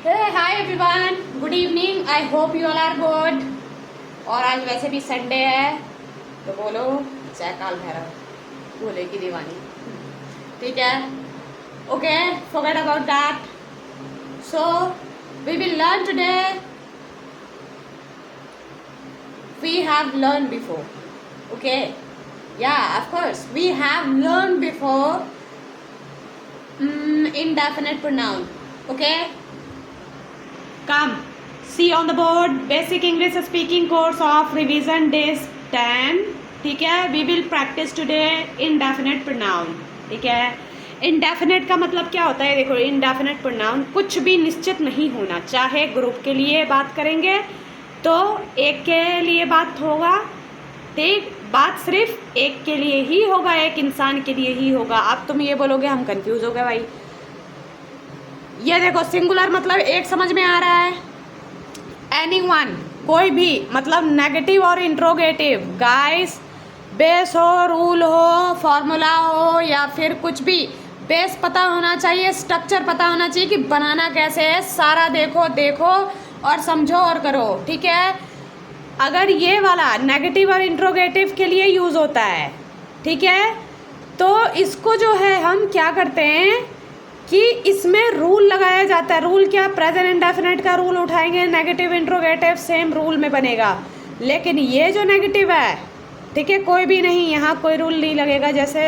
Hi everyone, good evening. I hope you all are good. और आज वैसे भी संडे है तो बोलो जय काल भैरव, भोले की दीवानी। ठीक है, okay, forget about that. So we will learn today. We have learn before, okay, या of course we have learn before indefinite pronoun, okay? Come, see on the board, basic English speaking course of revision days 10. ठीक है, we will practice today indefinite pronoun. ठीक है, indefinite का मतलब क्या होता है? देखो, indefinite pronoun कुछ भी निश्चित नहीं होना। चाहे ग्रुप के लिए बात करेंगे तो एक के लिए बात होगा, ठीक, बात सिर्फ एक के लिए ही होगा, एक इंसान के लिए ही होगा। अब तुम ये बोलोगे हम कंफ्यूज हो गए भाई। ये देखो, सिंगुलर मतलब एक समझ में आ रहा है, एनीवन, कोई भी, मतलब नेगेटिव और इंट्रोगेटिव। गाइस, बेस हो, रूल हो, फॉर्मूला हो या फिर कुछ भी, बेस पता होना चाहिए, स्ट्रक्चर पता होना चाहिए कि बनाना कैसे है। सारा देखो और समझो और करो, ठीक है। अगर ये वाला नेगेटिव और इंट्रोगेटिव के लिए यूज़ होता है, ठीक है, तो इसको जो है हम क्या करते हैं कि इसमें रूल लगाया जाता है। रूल क्या? प्रेजेंट इंडेफिनिट का रूल उठाएंगे, नेगेटिव इंट्रोगेटिव सेम रूल में बनेगा। लेकिन ये जो नेगेटिव है, ठीक है, कोई भी नहीं, यहाँ कोई रूल नहीं लगेगा, जैसे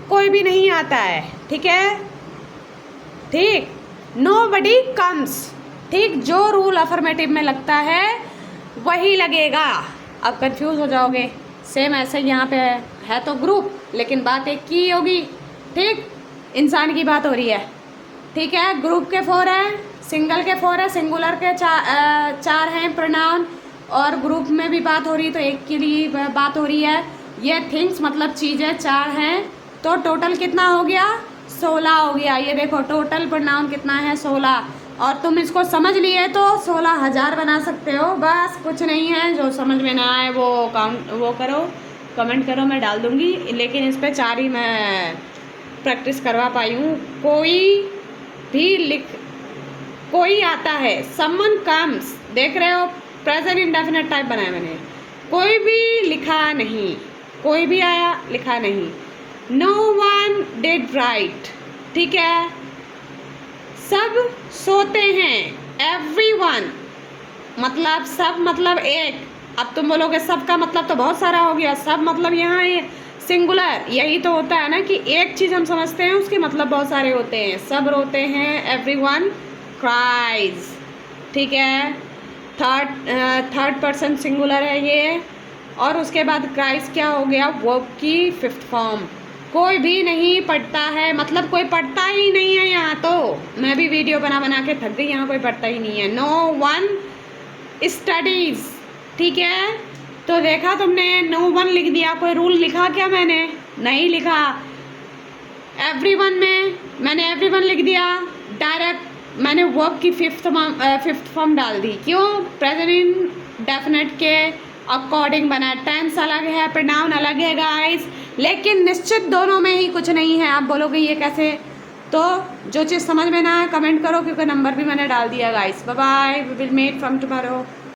कोई भी नहीं आता है, ठीक है, ठीक, नोबडी कम्स, ठीक, जो रूल अफर्मेटिव में लगता है वही लगेगा। अब कंफ्यूज हो जाओगे। सेम ऐसे यहाँ पे है तो ग्रुप, लेकिन बात एक की होगी, ठीक, इंसान की बात हो रही है, ठीक है। ग्रुप के 4 हैं, सिंगल के 4 है, सिंगुलर के 4 हैं प्रोनाउन, और ग्रुप में भी बात हो रही तो एक के लिए बात हो रही है। ये थिंग्स मतलब चीज़ें 4 हैं, तो टोटल कितना हो गया? 16 हो गया। ये देखो, टोटल प्रोनाउन कितना है? 16। और तुम इसको समझ लिए तो 16,000 बना सकते हो। बस कुछ नहीं है, जो समझ में ना आए वो वो करो, कमेंट करो, मैं डाल दूँगी। लेकिन इस पर 4 ही मैं प्रैक्टिस करवा पाई हूँ। कोई आता है, समवन कम्स, देख रहे हो, प्रेजेंट इंडेफिनिट टाइप बनाया मैंने। कोई भी लिखा नहीं, कोई भी आया, लिखा नहीं। नो वन डिड राइट, ठीक है। सब सोते हैं, एवरीवन, मतलब सब मतलब एक। अब तुम बोलोगे सब का मतलब तो बहुत सारा हो गया। सब मतलब यहाँ ये सिंगुलर, यही तो होता है ना कि एक चीज़ हम समझते हैं उसके मतलब बहुत सारे होते हैं। सब रोते हैं, एवरीवन क्राइज, ठीक है। थर्ड पर्सन सिंगुलर है ये। और उसके बाद क्राइज क्या हो गया? वर्ब की 5th फॉर्म। कोई भी नहीं पढ़ता है, मतलब कोई पढ़ता ही नहीं है यहाँ। तो मैं भी वीडियो बना के थक गई, यहाँ कोई पढ़ता ही नहीं है। नो वन स्टडीज, ठीक है। तो देखा तुमने, नो वन लिख दिया, कोई रूल लिखा क्या मैंने? नहीं लिखा। एवरीवन में मैंने एवरीवन लिख दिया, डायरेक्ट मैंने वर्ब की 5th फॉर्म डाल दी। क्यों? प्रेजेंट इंडेफिनिट के अकॉर्डिंग बना। टेंस अलग है, प्रोनाउन अलग है गाइस, लेकिन निश्चित दोनों में ही कुछ नहीं है। आप बोलोगे ये कैसे? तो जो चीज़ समझ में ना आए कमेंट करो, क्योंकि नंबर भी मैंने डाल दिया guys. Bye bye, we will meet from tomorrow.